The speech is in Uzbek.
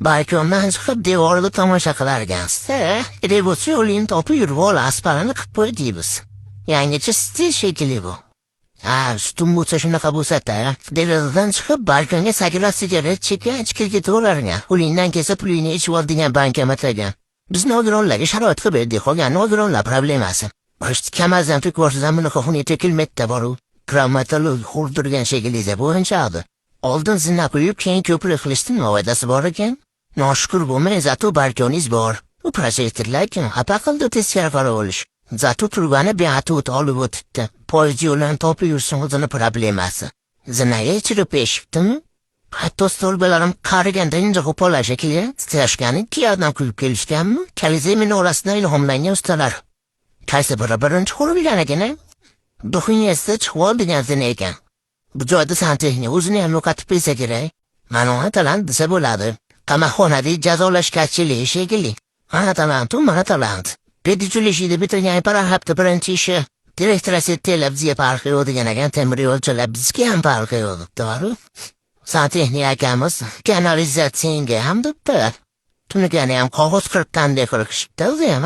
Balkondan chiqib devorda tomosha qilarkansiz. Kerak bo'lsa yo'lingni topib yurib olasiz, parani qilib qo'y deymiz. Yangicha stil shekilli bu. Sutum bo'lsa shunaqa bo'lsa-da, derazadan chiqib balkonga sakrab sigaret chekkan chiqib ketaverarkan. Qo'lingdan kelsa pulingni ichib ol degan bankomat ekan. Biz nogironlarga sharoit qilib berdik, qolgan nogironlar problemasi. Kamazdan ko'rsangiz bunaqa xunuk tekilmetda boru. Travmatolog xurdirgan shekilli deb o'yinchadi. Oldin zina qo'yib, keyin ko'prik qilishning foydasi bor ekan. Noshukur bo'lmay, zato balkoningiz bor. U prosektorlar kim xafa qildi teskari qarab olish. Zato turgani beatut olib o'tibdi. Poyezd yo'lini topib yursin o'zini problemasi. Zinaga ichirib eshitdimi? Hatto stolbalarim qariganda inja qo'pollar shekilli titrashgani kiyadan kulib kelishganmi? Kalize minorasidan ilhomlangan ustalar. Qaysi biri birinchi qurilgan ekan? Duxunyasida chiqib oldigan zina ekan. Bu joyda santexnika o'zini ham yo'qotib bilsa kerak. Mana talant desa bo'ladi. Qamoqxonada jazolash kachili shekilli. Mana talant, mana talant. Pediculishida bitirgan para hafta birinchi ishi. Direktorasi televizya parqi degan ekan, temir yo'lchilar bizga ham parqi yo'q, to'g'ri? Santexnika akamiz kanalizatsiyaga ham debdi. Tunigani ham qog'oz qirqqanday qilishibdi o'zi ham.